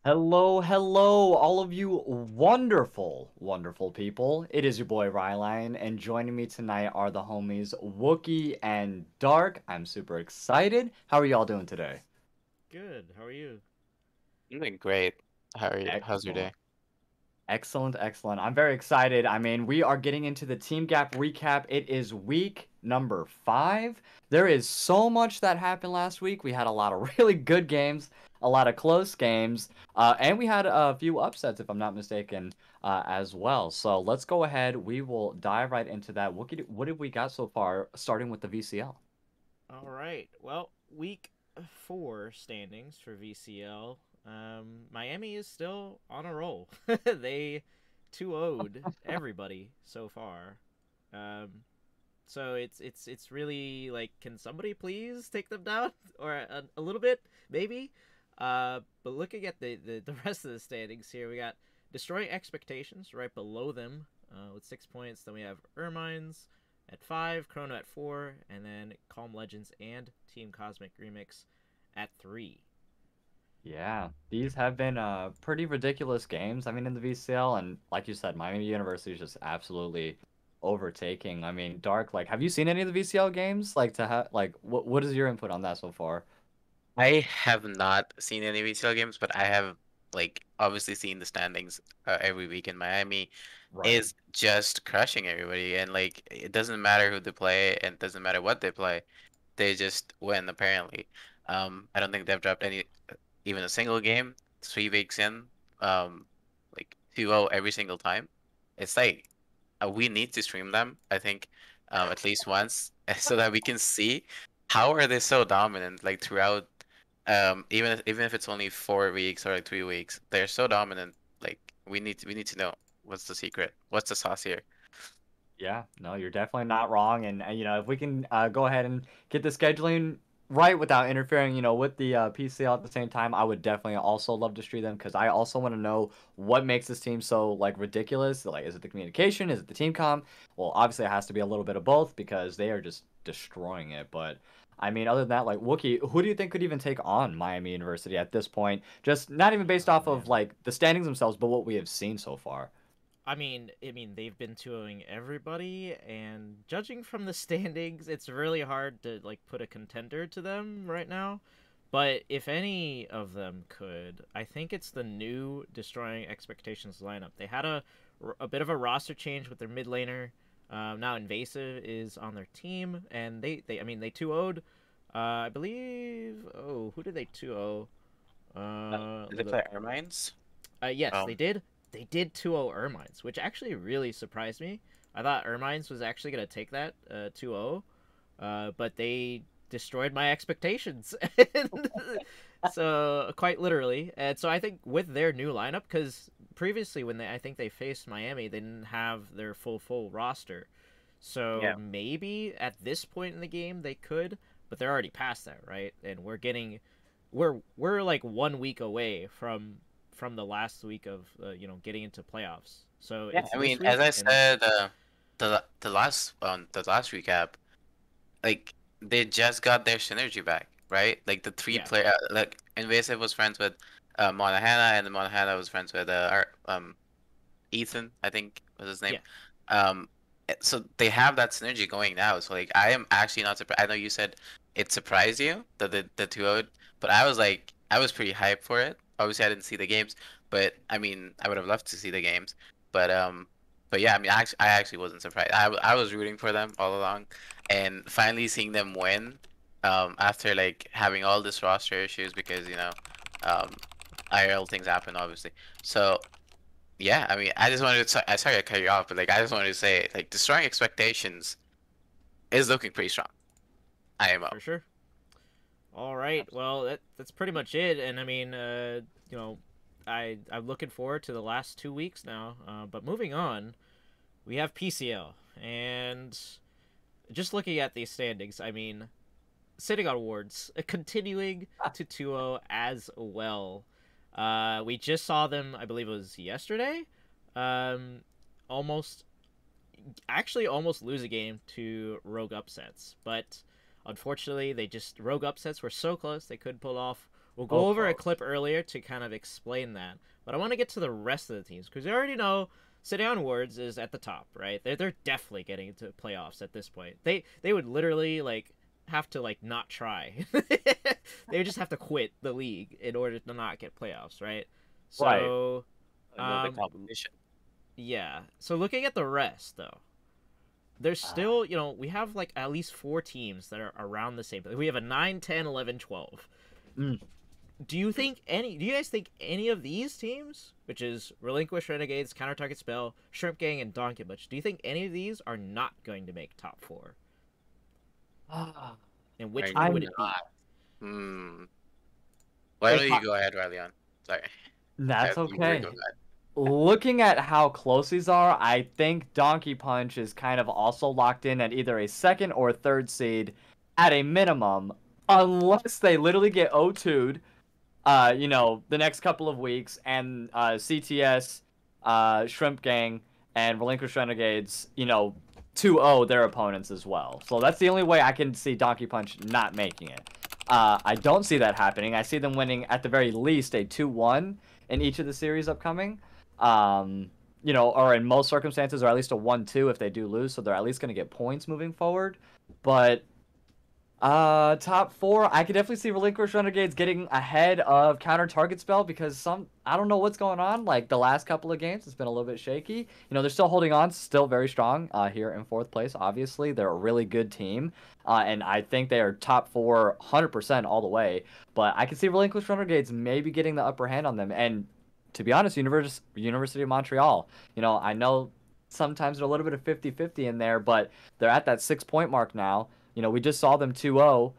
Hello, hello, all of you wonderful, wonderful people. It is your boy Ryline, and joining me tonight are the homies Wookie and Dark. I'm super excited. How are y'all doing today? Good. How are you? I'm doing great. How are you? How's your Excellent. day? Excellent, excellent. I'm very excited. I mean, we are getting into the Team Gap recap. It is week number 5. There is so much that happened last week. We had a lot of really good games, a lot of close games, and we had a few upsets, if I'm not mistaken, as well. So let's go ahead. We will dive right into that. What have we got so far, starting with the VCL? All right. Well, week 4 standings for VCL. Miami is still on a roll. They 2-0'd everybody so far. Um, so it's really like, can somebody please take them down or a little bit maybe? But looking at the rest of the standings here, we got destroying expectations right below them with 6 points. Then we have Ermines at 5, Chrono at 4, and then Calm Legends and Team Cosmic Remix at 3. Yeah, these have been pretty ridiculous games. I mean, in the VCL, and like you said, Miami University is just absolutely overtaking. I mean, Dark, like, have you seen any of the VCL games? Like, to have like, what is your input on that so far? I have not seen any retail games, but I have obviously seen the standings every week in Miami Right. is just crushing everybody, and like it doesn't matter who they play and it doesn't matter what they play, they just win apparently. I don't think they've dropped any even a single game 3 weeks in, like 2-0 every single time. It's like we need to stream them, I think, at least once, so that we can see how are they so dominant, like throughout, even if it's only 4 weeks or like 3 weeks, they're so dominant. Like we need to know what's the secret, what's the sauce here. Yeah, no, you're definitely not wrong. And, if we can go ahead and get the scheduling right without interfering, with the PCL at the same time, I would definitely also love to stream them because I also want to know what makes this team so like ridiculous. Like, is it the communication? Is it the team comm? Well, obviously, it has to be a little bit of both because they are just destroying it. But I mean, other than that, like Wookie, who do you think could even take on Miami University at this point? Just not even based Oh off of man. like the standings themselves, but what we have seen so far. I mean, they've been touring everybody, and judging from the standings, it's really hard to like put a contender to them right now. But if any of them could, I think it's the new Destroying Expectations lineup. They had a bit of a roster change with their mid laner. Now Invasive is on their team, and they 2-0'd. I believe. Oh, who did they 2-0? Did they play Ermines? Yes, they Um, did. They did 2-0 Ermines, which actually really surprised me. I thought Ermines was actually going to take that 2-0, but they destroyed my expectations. So, quite literally. And so I think with their new lineup, because previously I think they faced Miami, they didn't have their full roster. So yeah. maybe at this point in the game they could, but they're already past that, right? And we're like 1 week away from the last week of getting into playoffs. So Yeah, it's I this mean, as week, I and said, the last recap, like they just got their synergy back, right? Like the three yeah, player, like Invasive was friends with Monahana, and then Monahana was friends with Ethan, I think was his name. yeah, So they have that synergy going now. So like I am actually not surprised. I know you said it surprised you that the 2-0, but I was pretty hyped for it. Obviously I didn't see the games, but I mean I would have loved to see the games. But yeah, I mean I actually wasn't surprised. I was rooting for them all along, and finally seeing them win after like having all this roster issues because um IRL things happen obviously. So yeah, I mean, I just wanted to. I sorry to cut you off, but like, I just wanted to say, like, destroying expectations is looking pretty strong. IMO. for sure. All right, well that's pretty much it. And I mean, you know, I'm looking forward to the last 2 weeks now. But moving on, we have PCL, and just looking at these standings, I mean, sitting on awards, continuing to 2-0 as well. We just saw them, I believe it was yesterday, um, almost almost lose a game to Rogue Upsets, but unfortunately, they just Rogue Upsets were so close they could pull off We'll go Oh, over a close. clip earlier to kind of explain that, but I want to get to the rest of the teams because we already know City on Words is at the top, right? They're definitely getting into playoffs at this point. They would literally like have to like not try. They would just have to quit the league in order to not get playoffs, right? Right. So, Another um, competition. yeah. So looking at the rest though, there's still, we have like at least 4 teams that are around the same. We have a 9, 10, 11, 12. Mm. Do you guys think any of these teams, which is Relinquish Renegades, Counter Target Spell, Shrimp Gang, and Donkey Butch, do you think any of these are not going to make top 4? And which Are one would I'm it be? Hmm. Why if don't I, you go ahead, Ryan? Sorry. that's You were okay. going ahead. Looking at how close these are, I think Donkey Punch is kind of also locked in at either a second or third seed at a minimum, unless they literally get O2'd, the next couple of weeks, and CTS, Shrimp Gang, and Relinquish Renegades, 2-0 their opponents as well. So that's the only way I can see Donkey Punch not making it. I don't see that happening. I see them winning at the very least a 2-1 in each of the series upcoming. Or in most circumstances, or at least a 1-2 if they do lose, so they're at least going to get points moving forward. But top 4, I could definitely see Relinquish Renegades getting ahead of Counter Target Spell because I don't know what's going on. Like the last couple of games, it's been a little bit shaky. They're still holding on, still very strong here in 4th place. Obviously, they're a really good team, and I think they are top 4 100% all the way. But I can see Relinquish Renegades maybe getting the upper hand on them. And to be honest, University of Montreal, I know sometimes they're a little bit of 50-50 in there, but they're at that 6-point mark now. We just saw them 2-0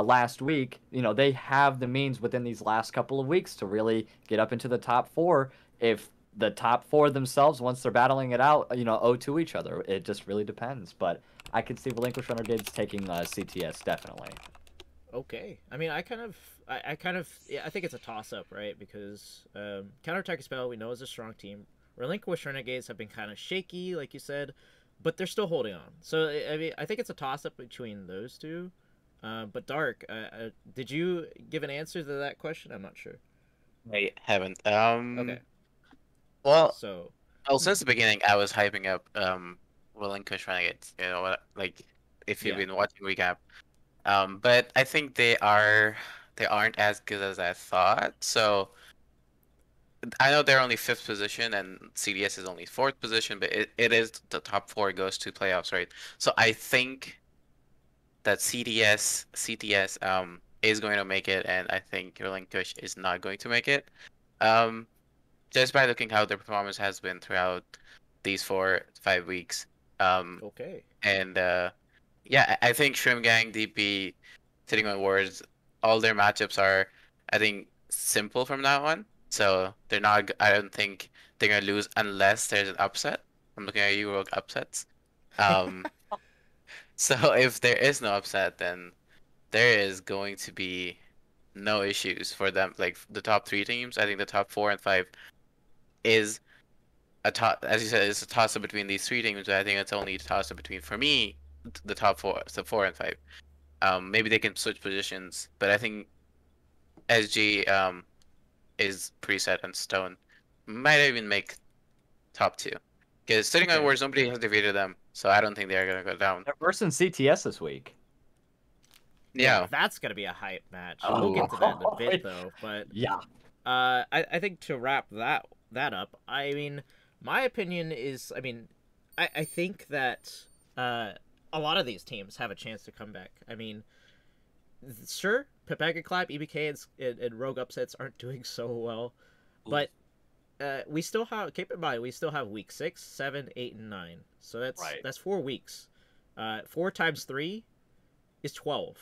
last week. They have the means within these last couple of weeks to really get up into the top 4. If the top 4 themselves, once they're battling it out, owe to each other. It just really depends. But I could see Relinquish Renegades taking CTS definitely. Okay. I mean, yeah, I think it's a toss up, right? Because Counter Target Spell, we know, is a strong team. Relinquish Renegades have been kind of shaky, like you said, but they're still holding on. So I mean, I think it's a toss up between those two. But Dark, did you give an answer to that question? I'm not sure. I haven't. Okay, Well, so since the beginning, I was hyping up Relinquish Renegades. You know what? Like, if you've yeah, been watching recap. But I think they aren't as good as I thought. So I know they're only 5th position and CDS is only 4th position, but it is the top 4 goes to playoffs, right? So I think that CTS is going to make it, and I think Relinquish is not going to make it. Um, just by looking how their performance has been throughout these 4-5 weeks. okay, And yeah, I think Shrimp Gang, DP, Sitting on Words, all their matchups are, I think, simple from now on. So they're not. I don't think they're gonna lose unless there's an upset. I'm looking at you, Rogue upsets. Um, so if there is no upset, then there is going to be no issues for them. Like the top 3 teams, I think the top 4 and 5 is a toss. As you said, it's a toss up between these 3 teams. But I think it's only a toss up between, for me, the top 4, so 4 and 5. Maybe they can switch positions, but I think SG is preset in stone. Might even make top 2. Because Sitting on okay. Words, nobody has defeated them, so I don't think they're gonna go down. They're versing CTS this week. Yeah, Yeah. that's gonna be a hype match. We'll Oh, get to that in a bit though, but yeah. I think to wrap that up, I mean, my opinion is, I mean, I think that a lot of these teams have a chance to come back. I mean, sure, Pepega Clap, EBK, and Rogue Upsets aren't doing so well, but we still have, keep in mind, we still have week 6, 7, 8, and 9. So Right. that's 4 weeks. 4 times 3 is 12.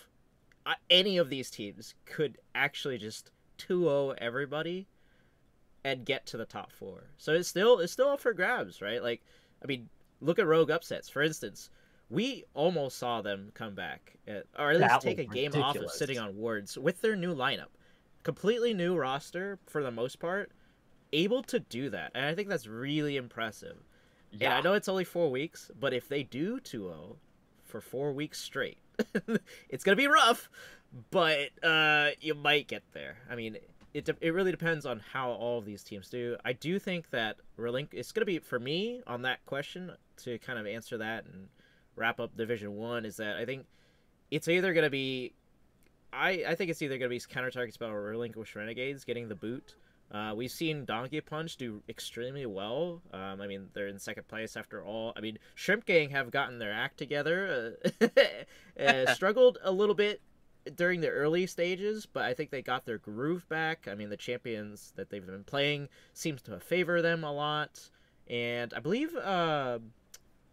Any of these teams could actually just 2-0 everybody and get to the top 4. So it's still up for grabs, right? Like, I mean, look at Rogue Upsets, for instance. We almost saw them come back, or at least That take was a game off of ridiculous. Sitting on Words with their new lineup. Completely new roster for the most part, able to do that, and I think that's really impressive. And I Yeah. know it's only 4 weeks, but if they do 2-0 for 4 weeks straight, it's gonna be rough. but you might get there. I mean, it really depends on how all of these teams do. I do think that it's going to be, for me, on that question, to kind of answer that and wrap up Division 1, is that I think it's either going to be I think it's either going to be Counter Target Spell or Relinquish Renegades getting the boot. We've seen Donkey Punch do extremely well. I mean, they're in second place after all. I mean, Shrimp Gang have gotten their act together. Struggled a little bit during the early stages, but I think they got their groove back. I mean, the champions that they've been playing seems to favor them a lot. And I believe,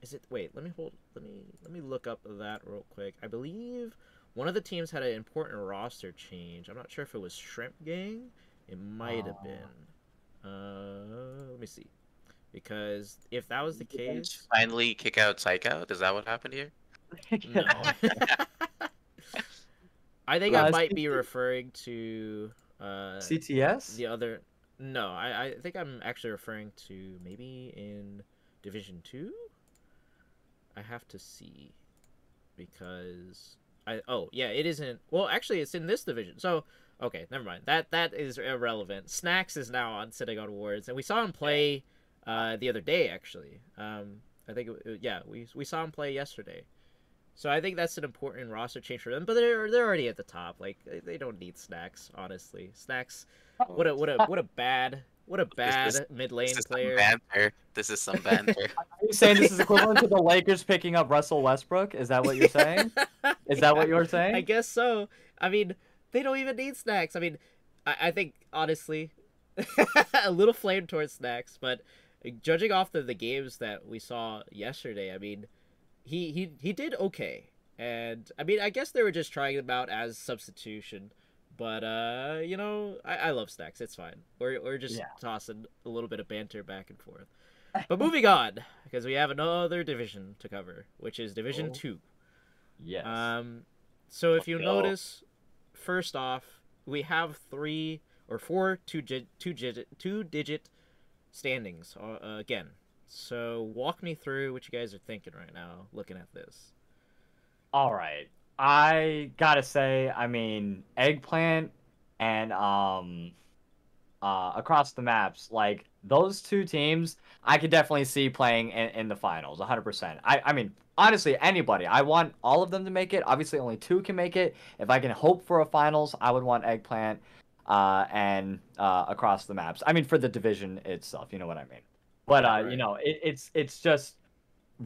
is it? Wait, let me look up that real quick. I believe one of the teams had an important roster change. I'm not sure if it was Shrimp Gang. It might have been. Let me see. Because if that was the case, finally kick out Psych Out. Is that what happened here? no. I think I might be referring to CTS. The other. No, I think I'm actually referring to maybe in Division 2. I have to see because it isn't. Well, actually, it's in this division. So okay, never mind. That is irrelevant. Snacks is now on Sitting on Awards, and we saw him play the other day. Actually, I think we saw him play yesterday. So I think that's an important roster change for them. But they're already at the top. Like they don't need Snacks, honestly. Snacks, what a bad mid lane player. This is some banter. Are you saying this is equivalent to the Lakers picking up Russell Westbrook? Is that what you're saying? Is that what you're saying? I guess so. I mean, they don't even need Snacks. I mean, I think, honestly, a little flame towards Snacks, but judging off the games that we saw yesterday, I mean, he did okay. And, I mean, I guess they were just trying him out as substitution. But, I love Snacks. It's fine. We're just tossing a little bit of banter back and forth. But moving on, because we have another division to cover, which is Division 2. Yes. So if you notice, first off, we have 3 or 4 two-digit standings again. So walk me through what you guys are thinking right now, looking at this. All right. I gotta say, I mean, Eggplant and Across the Maps, like those two teams, I could definitely see playing in the finals, 100%. I mean, honestly, anybody. I want all of them to make it. Obviously, only 2 can make it. If I can hope for a finals, I would want Eggplant and Across the Maps. I mean, for the division itself, you know what I mean. But Right. it's just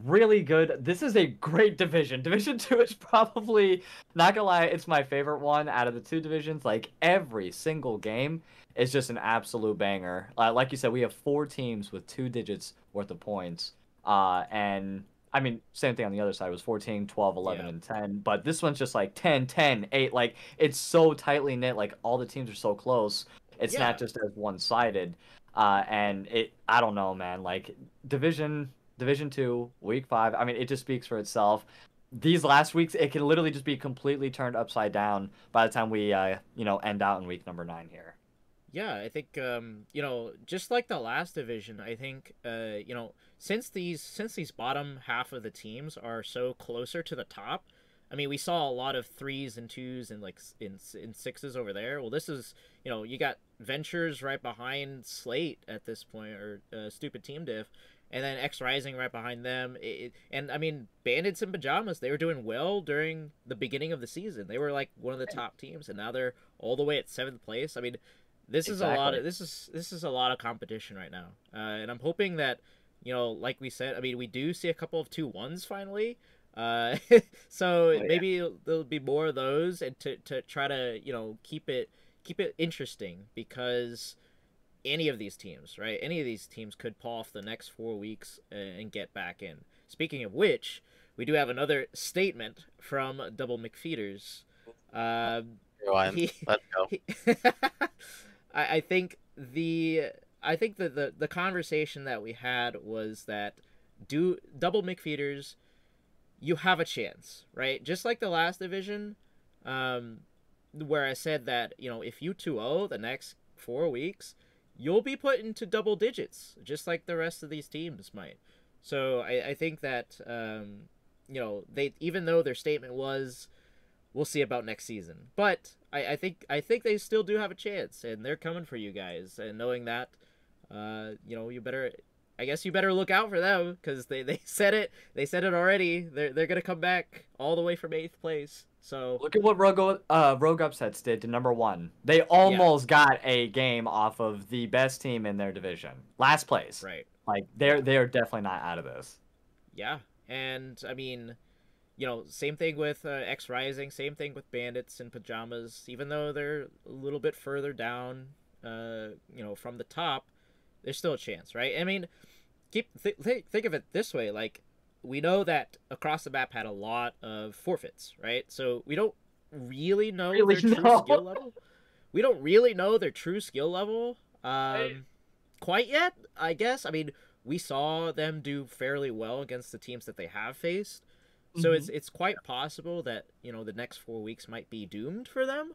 really good. This is a great division. Division 2 is probably, not gonna lie, it's my favorite one out of the 2 divisions. Like every single game is just an absolute banger. Like you said, we have 4 teams with 2 digits worth of points. And I mean, same thing on the other side. It was 14, 12, 11, and 10. But this one's just like 10, 10, 8. Like it's so tightly knit. Like all the teams are so close. It's not just as one-sided. And I don't know, man. Like Division 2, Week 5. I mean, it just speaks for itself. These last weeks, it can literally just be completely turned upside down by the time we, end out in week number 9 here. Yeah, I think just like the last division, I think since these bottom half of the teams are so closer to the top, I mean, we saw a lot of 3s and 2s and like in 6s over there. Well, this is you got Ventures right behind Slate at this point, or Stupid Team Diff, and then X Rising right behind them. And I mean, Bandits and Pajamas, they were doing well during the beginning of the season. They were like one of the top teams, and now they're all the way at 7th place. I mean, this is a lot of competition right now, and I'm hoping that like we said, I mean, we do see a couple of 2-1s finally. So maybe there'll be more of those, and to try to keep it interesting, because any of these teams, right? Any of these teams could pull off the next 4 weeks and get back in. Speaking of which, we do have another statement from Double McFeeders. Let's go. I think the conversation that we had was that Double McFeeders, you have a chance, right? Just like the last division, where I said that if you 2-0 the next 4 weeks, you'll be put into double digits, just like the rest of these teams might. So I think that they, even though their statement was we'll see about next season. But I think they still do have a chance, and they're coming for you guys. And knowing that, you better. I guess you better look out for them because they said it. They said it already. They're gonna come back all the way from 8th place. So Look at what Rogue Upsets did to #1. They yeah, almost got a game off of the best team in their division. Last place. right. Like Yeah, they're definitely not out of this. yeah. And I mean, same thing with X Rising. Same thing with Bandits and Pajamas. Even though they're a little bit further down, from the top, there's still a chance, right? I mean, think of it this way: like, we know that Across the Map had a lot of forfeits, right? So we don't really know Really their true skill no. level. We don't really know their true skill level quite yet, I guess. I mean, we saw them do fairly well against the teams that they have faced. So Mhm. it's quite possible that, the next 4 weeks might be doomed for them.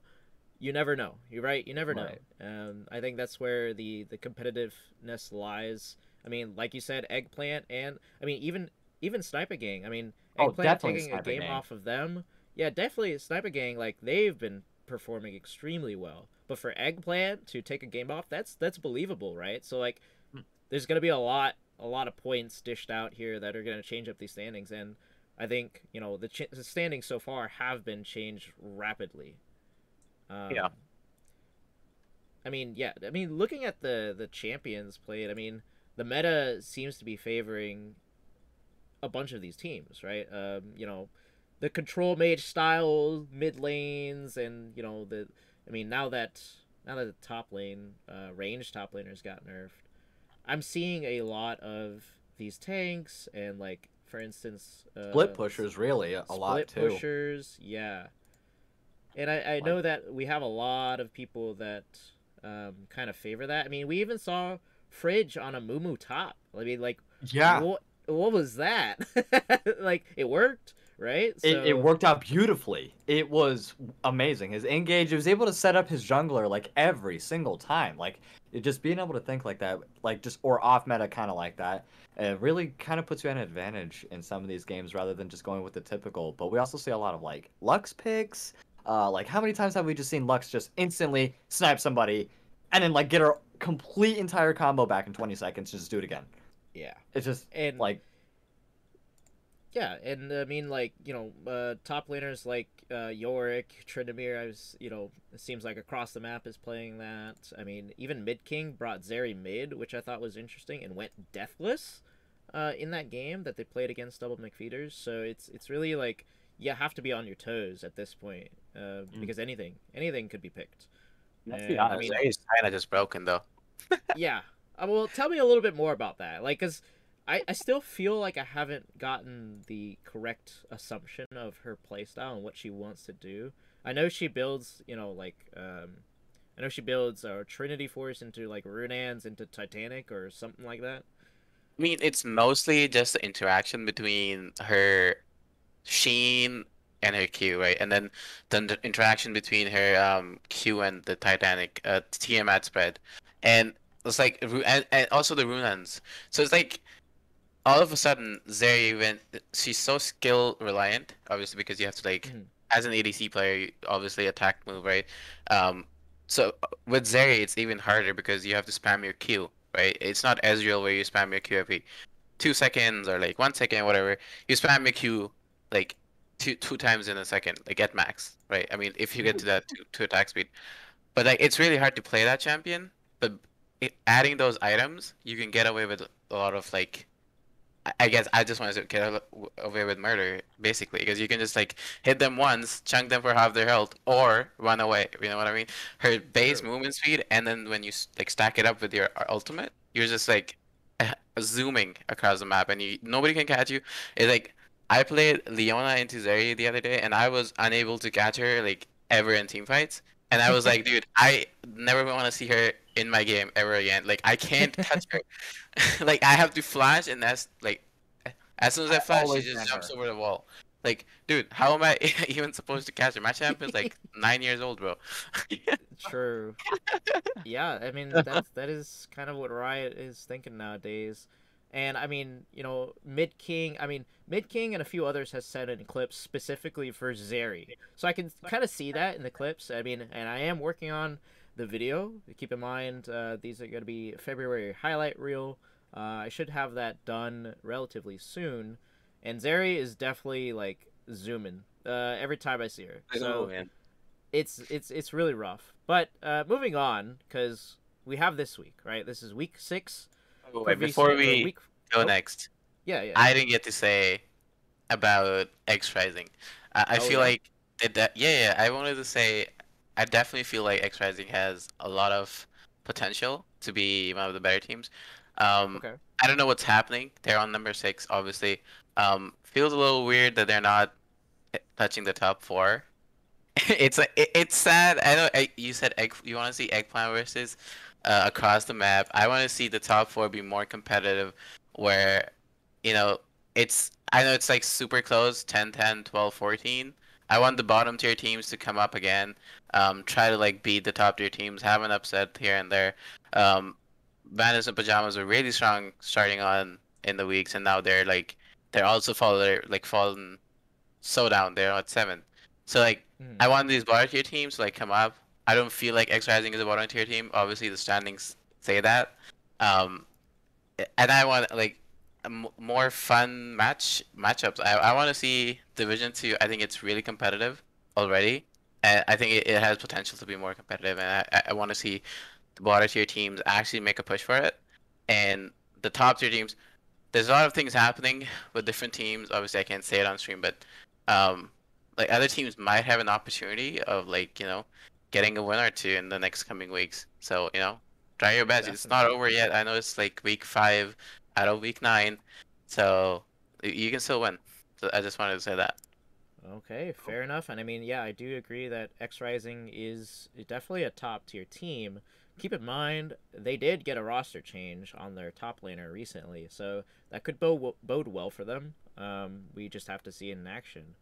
You never know. You're right. You never know. Right. I think that's where the competitiveness lies. I mean, like you said, Eggplant, and I mean even Sniper Gang. I mean, Oh, Eggplant definitely taking a Sniper game Gang. off of them. Yeah, definitely Sniper Gang. Like, they've been performing extremely well. But for Eggplant to take a game off, that's believable, right? So, like, there's gonna be a lot of points dished out here that are gonna change up these standings, and I think the standings so far have been changed rapidly. Yeah. Um, I mean, yeah. I mean, looking at the champions played, I mean, the meta seems to be favoring a bunch of these teams, right? The control mage style mid lanes, and I mean, now that the top lane, range top laners got nerfed, I'm seeing a lot of these tanks and, like, for instance, Split pushers really a lot split too. pushers, yeah. And I Like know that we have a lot of people that kind of favor that. I mean, we even saw Fridge on a Mumu top. I mean, like, yeah, what was that? Like, it worked, right? it So, worked out beautifully. It was amazing. His engage, he was able to set up his jungler like every single time. Like it just being able to think like that, like just or off meta kind of like that, it really kind of puts you at an advantage in some of these games rather than just going with the typical. But we also see a lot of like Lux picks. Like how many times have we just seen Lux just instantly snipe somebody, and then like get her complete entire combo back in 20 seconds to just do it again. yeah. It's just And like yeah, and I mean, like, top laners like Yorick, Tryndamere, it seems like Across the Map is playing that. I mean, even Mid King brought Zeri mid, which I thought was interesting, and went deathless in that game that they played against Double McFeeders. So it's really like you have to be on your toes at this point, mm, because anything could be picked. let's be And I honest. mean, Zay's kind of just broken though. yeah. Well, tell me a little bit more about that. Like, cause I still feel like I haven't gotten the correct assumption of her playstyle and what she wants to do. I know she builds, I know she builds Trinity Force into, like, Runans into Titanic or something like that. I mean, it's mostly just the interaction between her Sheen and her Q, right? And then the interaction between her Q and the Titanic Tiamat spread, and it's like and also the Runans. So it's like all of a sudden Zeri went. She's so skill reliant, obviously because you have to like Mhm. as an ADC player, obviously attack move, right? Um, so with Zeri it's even harder because you have to spam your Q, right? It's not Ezreal where you spam your Q every 2 seconds or like 1 second, whatever. You spam your Q like two times in a second, like at max, right? I mean, if you get to that two attack speed, but like it's really hard to play that champion. But adding those items, you can get away with a lot of like. I guess I just wanted to get away with murder, basically, because you can just like hit them once, chunk them for half their health, or run away. You know what I mean? Her base True. movement speed, and then when you like stack it up with your ultimate, you're just like zooming across the map, and nobody can catch you. It's like I played Leona into Zeri the other day, and I was unable to catch her like ever in team fights. And I was like, dude, I never want to see her in my game ever again. Like I can't touch her. Like I have to flash, and that's like as soon as I I flash, she always just ban jumps her. over the wall. Like, dude, how am I even supposed to catch her? My champion's like 9 years old, bro. True. Yeah, I mean, that is kind of what Riot is thinking nowadays. And I mean, Mid King. I mean, Mid King and a few others has said in clips specifically for Zeri, so I can kind of see that in the clips. I mean, and I am working on the video. Keep in mind, these are going to be February highlight reel. I should have that done relatively soon. And Zeri is definitely like zooming every time I see her. Oh So man. it's really rough. But moving on, because we have this week, right? This is week 6 Oh, for wait, before VC or we week. go Oh, next, yeah, yeah. I didn't get to say about X Rising. I Oh feel yeah. like yeah, I wanted to say I definitely feel like X Rising has a lot of potential to be one of the better teams. Um, Okay. I don't know what's happening. They're on number 6, obviously. Feels a little weird that they're not touching the top 4. It's sad. I know you said you want to see Eggplant versus across the map. I want to see the top 4 be more competitive, where you know I know it's like super close, 10, 10, 12, 14. I want the bottom tier teams to come up again, try to like beat the top tier teams, have an upset here and there. Um, Bandits and Pajamas were really strong starting on in the weeks, and now they're also fallen so down. They're at 7. So like Mm. I want these bottom tier teams to like come up. I don't feel like X Rising is a bottom tier team. Obviously the standings say that. Um, and I want like more fun matchups. I want to see Division 2. I think it's really competitive already. And I think it has potential to be more competitive, and I want to see the bottom tier teams actually make a push for it. And the top tier teams, there's a lot of things happening with different teams. Obviously, I can't say it on stream, but um, like other teams might have an opportunity of like getting a win or two in the next coming weeks. So try your best. It's not Definitely. over yet. I know it's like week 5 out of week 9, so you can still win. So I just wanted to say that. Okay, fair enough. And I mean, yeah, I do agree that X Rising is definitely a top tier team. Keep in mind, they did get a roster change on their top laner recently, so that could bode well for them. We just have to see it in action.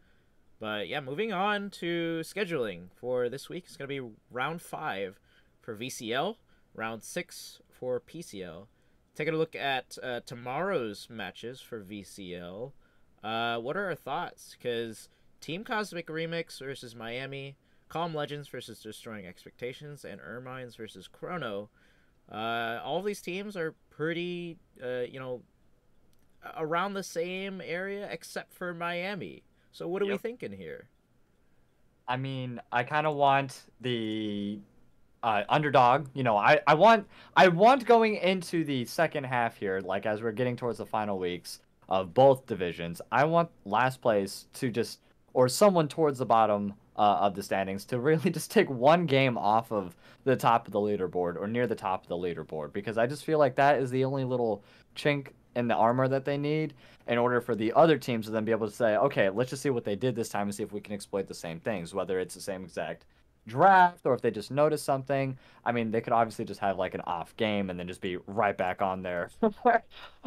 But yeah, moving on to scheduling for this week. It's going to be round 5 for VCL, round 6 for PCL. Taking a look at tomorrow's matches for VCL. What are our thoughts? Because Team Cosmic Remix versus Miami, Calm Legends versus Destroying Expectations, and Ermines versus Chrono. All of these teams are pretty, around the same area except for Miami. So what are we Yep. thinking here? I mean, I kind of want the underdog. I want going into the second half here, like as we're getting towards the final weeks of both divisions. I want last place to just or someone towards the bottom of the standings to really just take one game off of the top of the leaderboard or near the top of the leaderboard because I just feel like that is the only little chink in the armor that they need in order for the other teams to then be able to say, okay, let's just see what they did this time and see if we can exploit the same things, whether it's the same exact draft or if they just notice something. I mean, they could obviously just have like an off game and then just be right back on their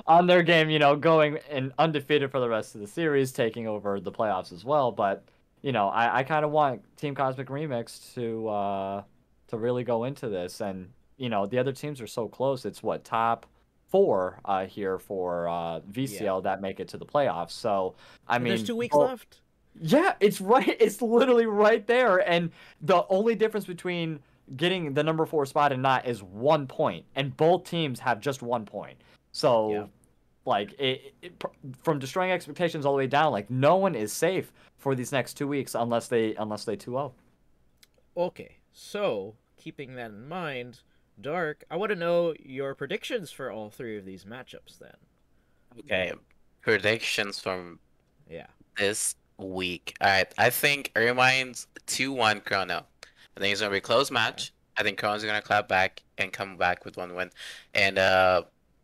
on their game, going and undefeated for the rest of the series, taking over the playoffs as well. But I kind of want Team Cosmic Remix to really go into this, and the other teams are so close. It's what top four here for Yeah. VCL that make it to the playoffs. So I And there's mean, 2 weeks both. left. Yeah, it's right. It's literally right there. And the only difference between getting the number 4 spot and not is 1 point. And both teams have just 1 point. Yeah. So, like, from destroying expectations all the way down, like, no one is safe for these next 2 weeks unless they 2-0. Okay. So, keeping that in mind, Dark, I want to know your predictions for all 3 of these matchups then. Okay, predictions from Yeah. this week. All right, I think Ermine's 2-1 Chrono. I think it's gonna be a close Okay. match. I think Chrono's gonna clap back and come back with 1 win. And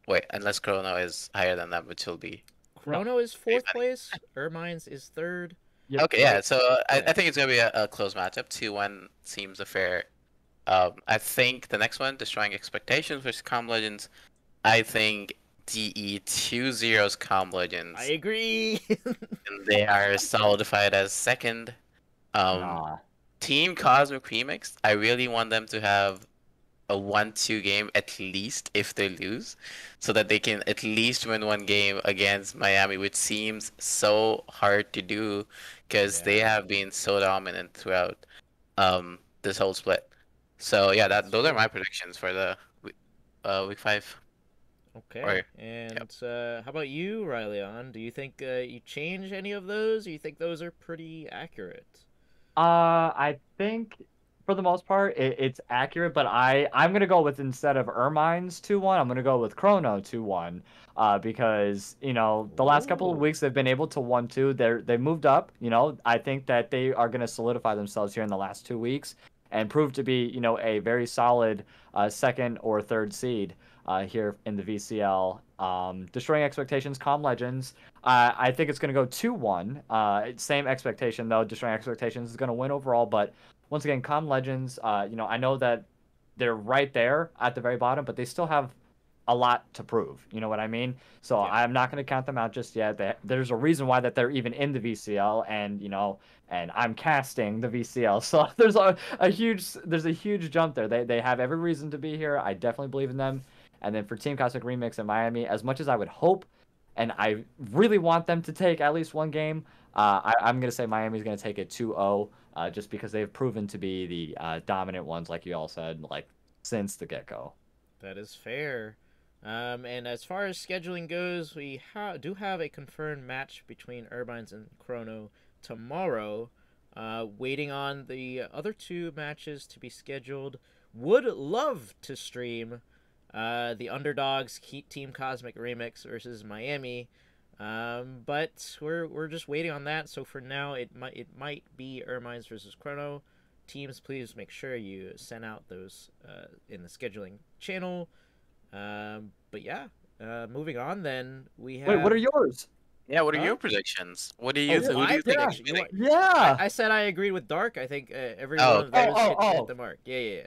wait, unless Chrono is higher than that, which will be No. Chrono is pretty 4th funny. place, Ermine's is 3rd. Yep. Okay, yeah. Right. So I Yeah. think it's gonna be a close matchup. 2-1 seems a fair. I think the next one, Destroying Expectations versus Com Legends. I think DE 2-0's Com I Legends, agree. and they are solidified as second. Um, Nah. Team Cosmic Remix, I really want them to have a 1-2 game at least if they lose, so that they can at least win one game against Miami, which seems so hard to do because they Yeah, have been so dominant throughout this whole split. So yeah, that that's those are true. my predictions for the week 5. Or Okay, yep. and how about you, Ryleon? Do you think you change any of those? Or you think those are pretty accurate? I think for the most part it's accurate, but I'm gonna go with instead of Ermine's 2-1, I'm gonna go with Chrono 2-1. Because the last couple of Oh, weeks they've been able to 1-2. They moved up. I think that they are gonna solidify themselves here in the last 2 weeks and prove to be a very solid second or third seed here in the VCL. Destroying expectations, Calm Legends. I think it's going to go 2-1. Same expectation, though. Destroying Expectations is going to win overall. But once again, Calm Legends, I know that they're right there at the very bottom, but they still have a lot to prove. You know what I mean? So yeah, I'm not going to count them out just yet. There's a reason why that they're even in the VCL, and I'm casting the VCL. So there's a huge jump there. They have every reason to be here. I definitely believe in them. And then for Team Cosmic Remix in Miami, as much as I would hope and I really want them to take at least one game, I'm going to say Miami's going to take it 2-0, just because they've proven to be the dominant ones, like you all said, like since the get-go. that is fair. And as far as scheduling goes, we do have a confirmed match between Urbines and Chrono tomorrow. Waiting on the other two matches to be scheduled. Would love to stream the Underdogs Team Cosmic Remix versus Miami. But we're just waiting on that. So for now, it might be Ermines versus Chrono. Teams, please make sure you send out those in the scheduling channel. But yeah, moving on. Then we Wait, what are have. yours? Yeah, what are Huh? your predictions? Oh, Who do my you think is Yeah, prediction. You winning? want? I, yeah. I said I agreed with Dark. I think every Oh, one of okay. Oh, those oh, hit oh. the mark. Yeah.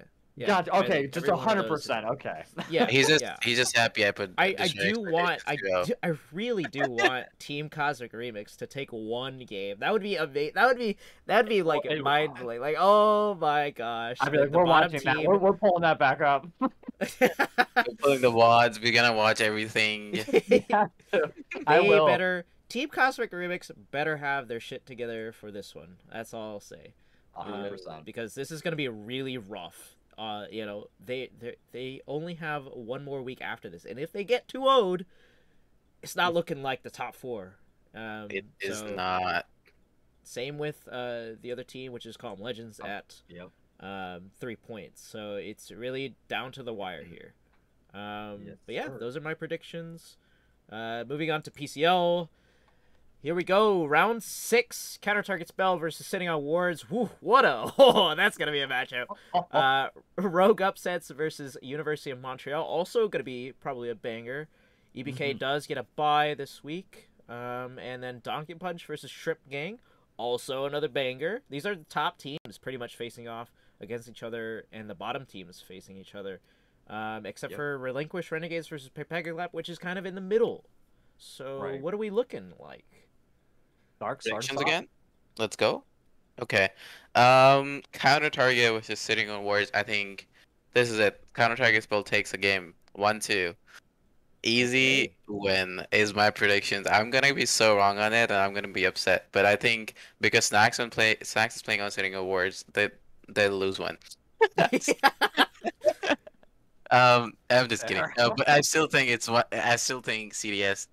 Gotcha. I Okay, think just every one of those hit the 100%. mark. Okay. Yeah, He's just yeah. he's just happy I put I Destroying do want Expectations 2-0. I really do want Team Cosmic Remix to take one game. That would be amazing. That would be Oh, like mind blowing. Like, oh my gosh, I'd be like, the we're bottom watching that. We're, team. we're pulling that back up. We're pulling the wads. We're gonna watch everything. You have to. I They will. better Team Cosmic Remix better have their shit together for this one. That's all I'll say. 100%. Because this is gonna be really rough. They only have one more week after this, and if they get 2-0'd, it's not looking like the top four. It is So not. same with the other team, which is called Legends at Yep. 3 points. So it's really down to the wire here. Yes, But yeah, sir. those are my predictions. Moving on to PCL. Here we go. Round 6. Counter Target Spell versus Sitting on Wards. Woo, what a... Oh, that's going to be a matchup. Rogue Upsets versus University of Montreal. Also going to be probably a banger. EBK does get a bye this week. And then Donkey Punch versus Shrimp Gang. Also another banger. These are the top teams pretty much facing off against each other. And the bottom teams facing each other. Except Yep. for Relinquish Renegades versus Pegglap, which is kind of in the middle. So Right. what are we looking like? Dark, start us Predictions off. again? Let's go. Okay. Counter Target was just sitting on wards. I think this is it. Counter Target spell takes a game. 1-2. Easy Okay. win is my predictions. I'm gonna be so wrong on it, and I'm gonna be upset. But I think because Snacks is playing on sitting awards, they lose one. I'm just kidding. Fair. But I still think I still think CDS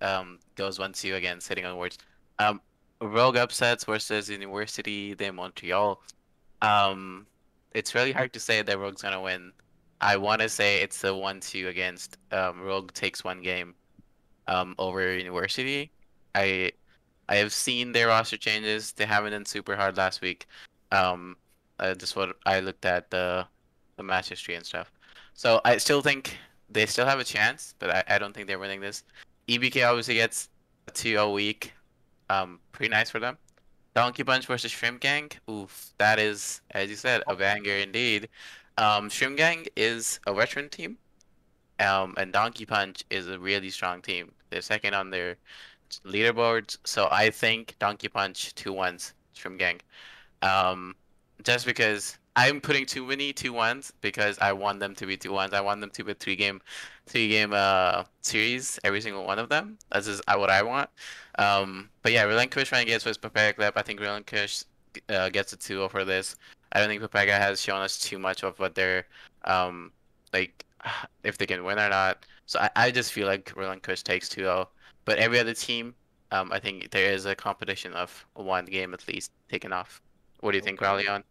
goes 1-2 again, sitting on wards. Um, Rogue upsets versus University de Montreal. Um, it's really hard to say that Rogue's gonna win. I want to say it's a 1-2 against Rogue takes one game over University. I I have seen their roster changes. They haven't been super hard last week. Um, just what I looked at the match history and stuff. So I still think they still have a chance, but I don't think they're winning this. EBK obviously gets a 2-0 week. Pretty nice for them. Donkey Punch versus Shrimp Gang. Oof, that is, as you said, a banger indeed. Shrimp Gang is a veteran team. And Donkey Punch is a really strong team. They're second on their leaderboards, so I think Donkey Punch 2-1 Shrimp Gang. Um, just because I'm putting too many 2-1s because I want them to be 2-1s. I want them to be three game series, every single one of them. That's just what I want. But yeah, Relinquish Renegades versus Papaya Clip. I think Relinquish gets a 2-0 for this. I don't think Papaya has shown us too much of what they're like if they can win or not. So I just feel like Relinquish takes 2-0. But every other team, I think there is a competition of one game at least taken off. What do you think, Okay. Raleigh?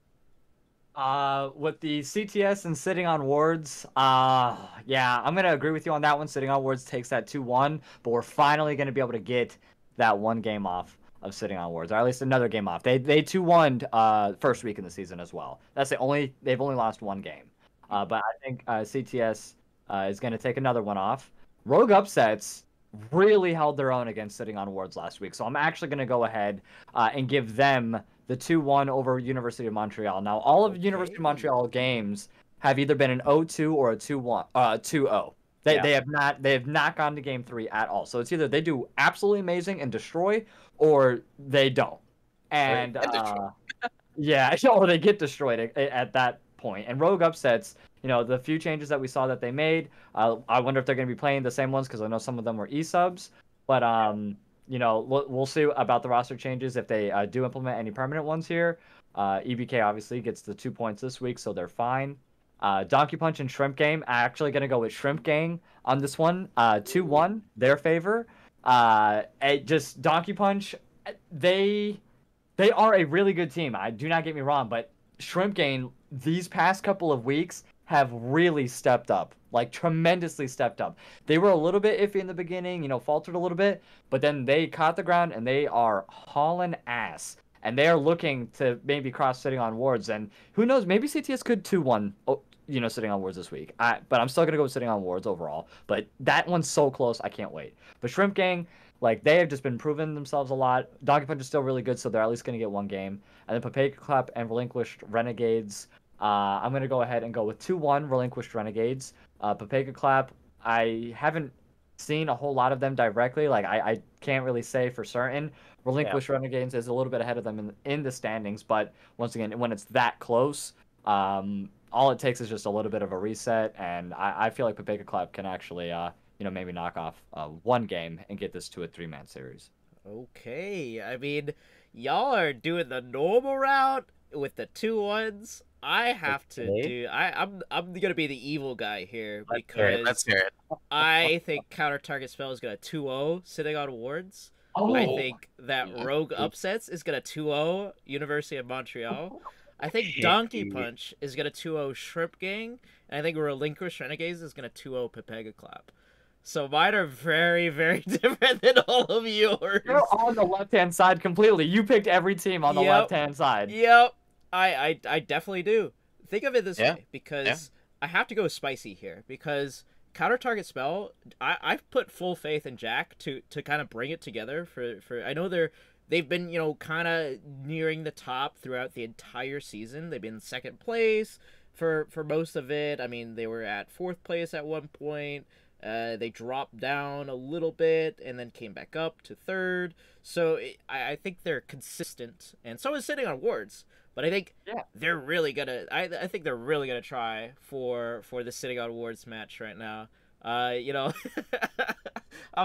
With the CTS and sitting on wards, yeah, I'm gonna agree with you on that one. Sitting on wards takes that 2-1, but we're finally gonna be able to get that one game off of sitting on wards, or at least another game off. They 2-1 first week in the season as well. That's they've only lost one game. But I think CTS is gonna take another one off. Rogue Upsets really held their own against sitting on wards last week, so I'm actually gonna go ahead and give them the 2-1 over University of Montreal. Now, all of University of Okay. Montreal games have either been an 0-2 or a 2-1, 2-0. They Yeah. they have not gone to game 3 at all. So it's either they do absolutely amazing and destroy, or they don't. Or And get Detroit. yeah, or they get destroyed at that point. And Rogue Upsets, the few changes that we saw that they made, I wonder if they're going to be playing the same ones because I know some of them were e-subs. But we'll see about the roster changes if they do implement any permanent ones here. EBK obviously gets the 2 points this week, so they're fine. Donkey Punch and Shrimp Gang, actually going to go with Shrimp Gang on this one. 2-1, their favor. Just Donkey Punch, they they are a really good team. I do not get me wrong, but Shrimp Gang these past couple of weeks have really stepped up, like tremendously stepped up. They were a little bit iffy in the beginning, faltered a little bit, but then they caught the ground and they are hauling ass. And they are looking to maybe cross sitting on wards. And who knows, maybe CTS could 2-1, sitting on wards this week. But I'm still going to go with sitting on wards overall. But that one's so close, I can't wait. But Shrimp Gang, like, they have just been proving themselves a lot. Donkey Punch is still really good, so they're at least going to get one game. And then Papaya Clap and Relinquished Renegades. I'm going to go ahead and go with 2-1 Relinquished Renegades. Papaya Clap, I haven't seen a whole lot of them directly. Like, I can't really say for certain. Relinquished Renegades is a little bit ahead of them in the standings, but once again, when it's that close, all it takes is just a little bit of a reset, and I feel like Papaya Clap can actually, maybe knock off one game and get this to a 3-man series. Okay. I mean, y'all are doing the normal route with the 2-1s. I have to Okay. do. I'm gonna be the evil guy here Let's hear it. Let's because hear it. I think counter target spell is gonna 2-0 sitting on wards. I Oh, think that Rogue Upsets is gonna 2-0 University of Montreal. I think Donkey Okay. Punch is gonna 2-0 Shrimp Gang, and I think Relinquish Renegades is gonna 2-0 Pepega Clap. So mine are very, very different than all of yours. you're on the left-hand side completely. You picked every team on the Yep. left-hand side. Yep. I definitely do. Think of it this Yeah. way, because I have to go spicy here, because counter target spell, I've put full faith in Jack to kind of bring it together for I know they've been, kind of nearing the top throughout the entire season. They've been in second place for most of it. I mean, they were at fourth place at one point. They dropped down a little bit and then came back up to third. So I think they're consistent, and so is sitting on wards. But I think Yeah. they're really gonna. I think they're really gonna try for the sitting on wards match right now. I'm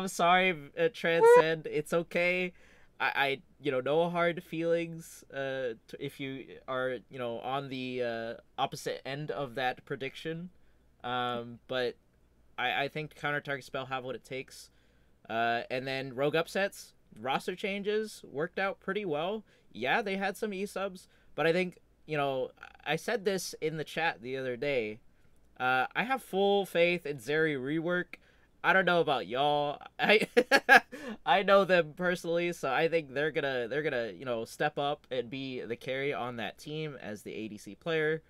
sorry, Transcend. It's okay. No hard feelings. If you are, on the opposite end of that prediction. But I think counter target spell have what it takes. And then rogue upsets, roster changes worked out pretty well. Yeah, they had some e-subs, but I think, I said this in the chat the other day. I have full faith in Zeri rework. I don't know about y'all. I know them personally, so I think they're gonna step up and be the carry on that team as the ADC player.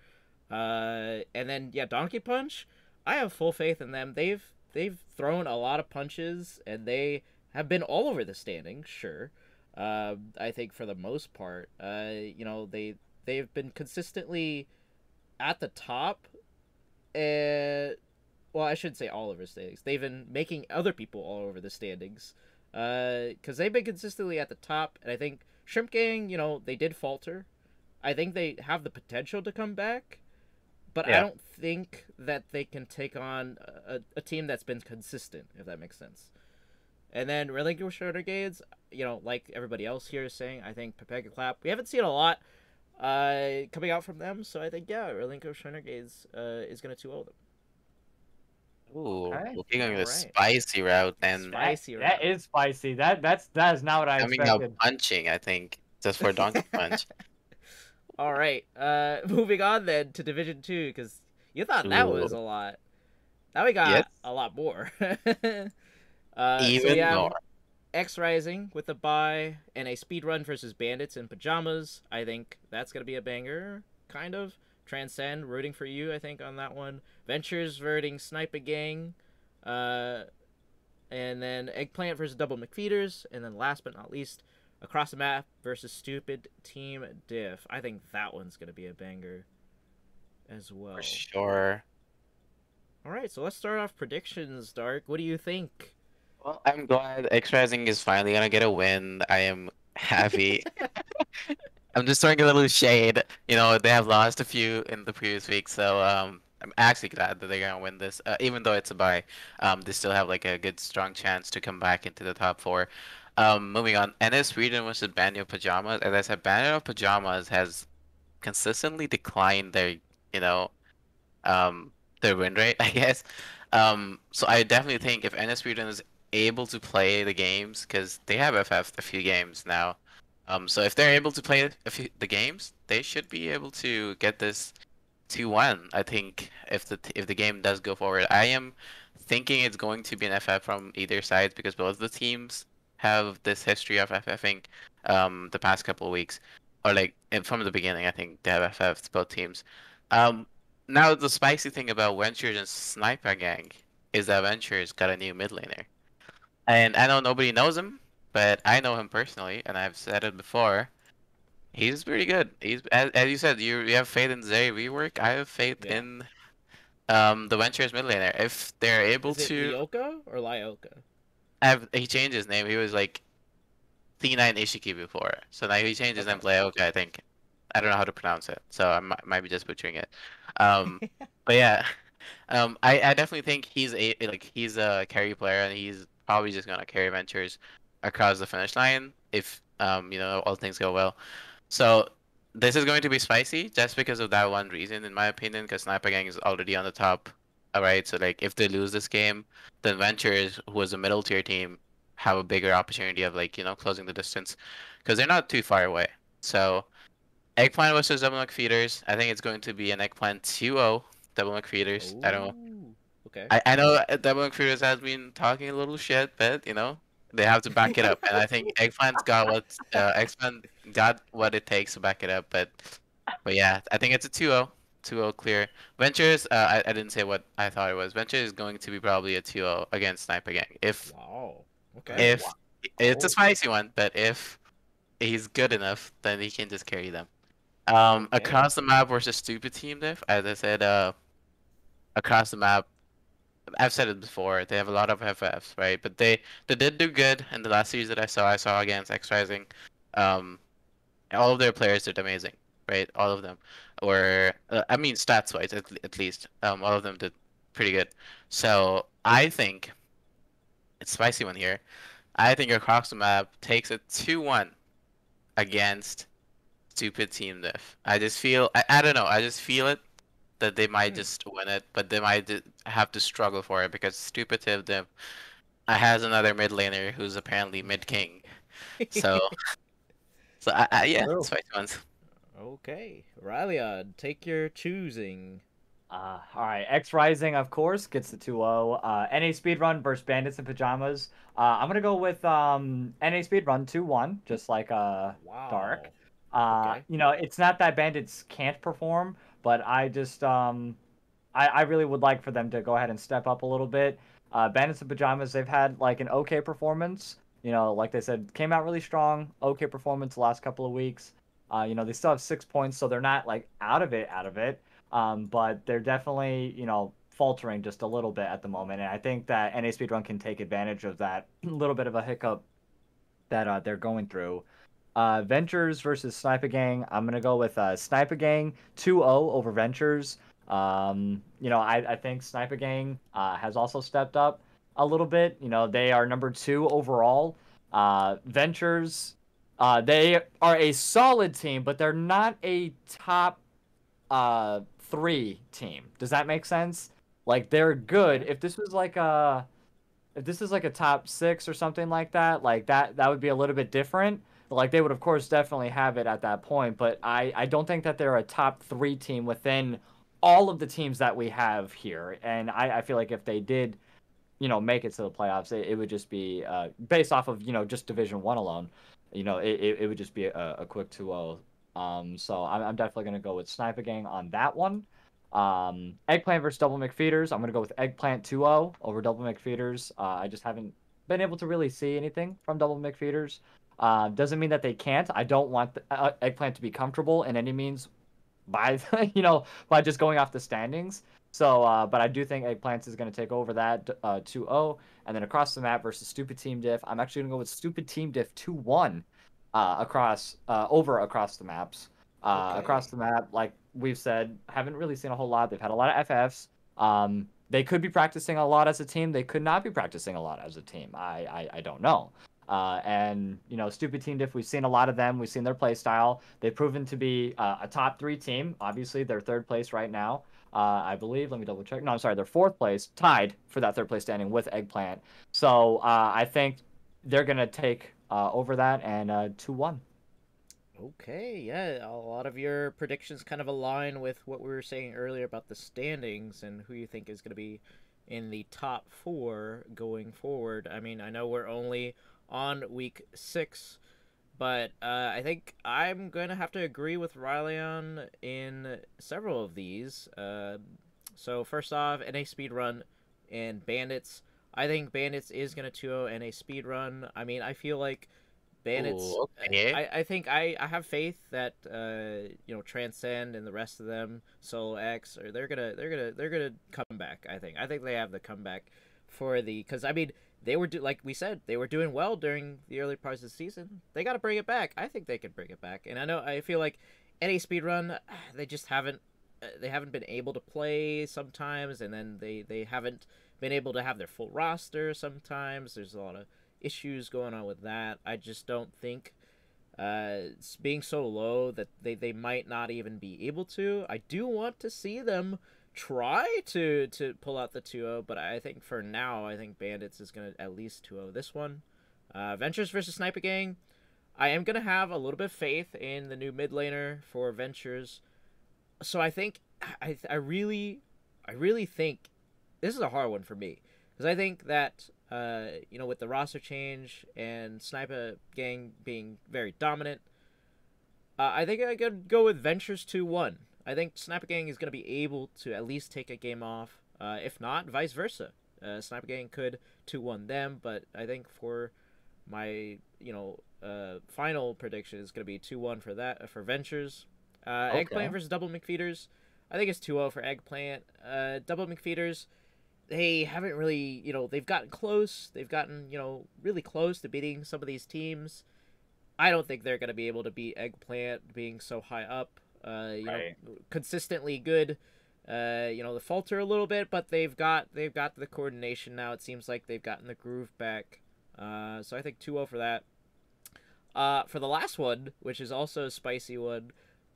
And then Donkey Punch, I have full faith in them. They've thrown a lot of punches and they have been all over the standings. Sure, I think for the most part, they've been consistently at the top. Well, I shouldn't say all over the standings. They've been making other people all over the standings. Because they've been consistently at the top, and I think Shrimp Gang, they did falter. I think they have the potential to come back, but I Yeah. don't think that they can take on a team that's been consistent, if that makes sense. And then Relinquish Renegades, like everybody else here is saying, I think Pepega Clap, we haven't seen a lot coming out from them, so I think, yeah, Relinquish Renegades is going to 2-0 them. Ooh, Okay. looking on All the right. spicy route and Spicy That route. is spicy. That is not what I coming out expected. punching, I think, just for Donkey Punch. All right. Moving on then to Division 2, because you thought that was Ooh, a lot. Now we yes, got a lot more. So we even more. have X Rising with a bye and a speed run versus Bandits in pajamas. I think that's gonna be a banger, kind of. Transcend rooting for you, I think, on that one. Ventures versus Sniper Gang, uh, and then Eggplant versus Double McFeeders, and then last but not least, Across the Map versus Stupid Team Diff. I think that one's gonna be a banger as For well. sure. All right, so let's start off predictions. Dark, what do you think? Well, I'm glad X Rising is finally gonna get a win. I am happy. I'm just throwing a little shade. You know, they have lost a few in the previous week, so I'm actually glad that they're gonna win this. Even though it's a bye, they still have like a good strong chance to come back into the top four. Moving on, NS Sweden versus Banjo Pajamas. As I said, Banjo Pajamas has consistently declined their, you know, um, their win rate, I guess. So I definitely think if NS Sweden is able to play the games, because they have FF a few games now. So if they're able to play the games, they should be able to get this 2-1. I think if the game does go forward, I am thinking it's going to be an FF from either side because both the teams have this history of FFing the past couple of weeks, or like from the beginning. I think they have FFs both teams. Um, Now the spicy thing about Ventures and Sniper Gang is that Ventures got a new mid laner, and I know nobody knows him, but I know him personally, and I've said it before. He's pretty good. He's as you said, you have faith in Zay rework. I have faith Yeah. in the Ventures mid laner. If they're able Is it to Lyoka or Lyoka? have he changed his name. He was like C9 Ishiki before. So now he changed his Okay. name to Leoka, I think. I don't know how to pronounce it. So I might be just butchering it. Um but yeah. I definitely think he's a carry player and he's probably just gonna carry Ventures across the finish line if all things go well. So this is going to be spicy just because of that one reason, in my opinion, because Sniper Gang is already on the top. Alright, so like if they lose this game, then Ventures, who is a middle tier team, have a bigger opportunity of closing the distance because they're not too far away. So Eggplant versus Double McFeeders, I think it's going to be an Eggplant 2-0 Double McFeeders. I don't Oh. Okay. I know Double McFeeders has been talking a little shit, but they have to back it up, and I think Eggplant got what it takes to back it up. But yeah, I think it's a 2-0, 2-0 clear. Ventures, I didn't say what I thought it was. Ventures is going to be probably a 2-0 against Sniper Gang. Wow. Okay. Oh, If wow. it's a Oh, spicy one, but if he's good enough, then he can just carry them. Okay. Across the map versus stupid team diff. As I said, across the map. I've said it before. They have a lot of FFs, right? But they did do good in the last series that I saw. I saw against X Rising. Um, all of their players did amazing, right? All of them, or I mean, stats wise, at least, all of them did pretty good. So I think it's a spicy one here. I think across the map takes a 2-1 against stupid team diff. I don't know. I just feel it that they might Hmm. just win it, but they might have to struggle for it because stupid team diff has another mid laner who's apparently mid king. So, yeah, true. spicy ones. Okay. Rylion, take your choosing. All right. X Rising, of course, gets the 2-0. NA Speedrun versus Bandits in Pajamas. I'm gonna go with NA Speedrun 2-1, just like Dark. Wow. Okay. It's not that Bandits can't perform, but I just I really would like for them to go ahead and step up a little bit. Bandits in Pajamas, they've had like an okay performance. Like they said, came out really strong. Okay performance the last couple of weeks. They still have 6 points, so they're not like out of it. But they're definitely, faltering just a little bit at the moment. And I think that NA Speedrun can take advantage of that little bit of a hiccup that they're going through. Ventures versus Sniper Gang. I'm gonna go with Sniper Gang 2-0 over Ventures. I think Sniper Gang has also stepped up a little bit. They are number 2 overall. Ventures, they are a solid team, but they're not a top 3 team. Does that make sense? Like they're good. Yeah. If this is like a top 6 or something like that, like that would be a little bit different. Like they would of course definitely have it at that point, but I don't think that they're a top 3 team within all of the teams that we have here. And I feel like if they did, make it to the playoffs, it would just be based off of, just Division 1 alone. It would just be a quick 2-0. So I'm definitely going to go with Sniper Gang on that one. Eggplant versus Double McFeeders. I'm going to go with Eggplant 2-0 over Double McFeeders. I just haven't been able to really see anything from Double McFeeders. Doesn't mean that they can't. I don't want Eggplant to be comfortable in any means by, by just going off the standings. So, but I do think Eggplants is going to take over that 2-0. And then across the map versus Stupid Team Diff, I'm actually going to go with Stupid Team Diff 2-1 across the maps. Across Okay. the map, like we've said, haven't really seen a whole lot. They've had a lot of FFs. They could be practicing a lot as a team. They could not be practicing a lot as a team. I don't know. And Stupid Team Diff, we've seen a lot of them. We've seen their play style. They've proven to be a top 3 team. Obviously, they're third place right now. I believe. Let me double check. No, I'm sorry. They're fourth place, tied for that third place standing with Eggplant. So I think they're gonna take over that and 2-1. Okay, yeah, a lot of your predictions kind of align with what we were saying earlier about the standings and who you think is going to be in the top 4 going forward. I mean, I know we're only on week 6, but I think I'm going to have to agree with Rylion in several of these. So first off, NA Speedrun and Bandits. I think Bandits is going to 2-0 NA Speedrun. I mean, I feel like Bandits. Ooh, okay. I think I have faith that Transcend and the rest of them, Solo X, or they're gonna come back. I think they have the comeback for because I mean they were like we said, they were doing well during the early parts of the season. They got to bring it back. I think they can bring it back, and I feel like any speedrun, they just haven't been able to play sometimes, and then they haven't been able to have their full roster sometimes. There's a lot of issues going on with that. I just don't think being so low that they might not even be able to. I do want to see them try to pull out the 2-0, but I think for now, I think Bandits is going to at least 2-0 this one. Ventures versus Sniper Gang. I am going to have a little bit of faith in the new mid laner for Ventures. So I think I really think this is a hard one for me because I think that with the roster change and Sniper Gang being very dominant, I think I could go with Ventures 2-1. I think Sniper Gang is going to be able to at least take a game off. If not, vice versa. Sniper Gang could 2-1 them, but I think for my final prediction is going to be 2-1 for Ventures. Okay. Eggplant versus Double McFeeders. I think it's 2-0 for Eggplant. Double McFeeders, they haven't really, they've gotten close. They've gotten, really close to beating some of these teams. I don't think they're going to be able to beat Eggplant being so high up. Right. Consistently good. They falter a little bit, but they've got the coordination now. It seems like they've gotten the groove back. So I think 2-0 for that. For the last one, which is also a spicy one,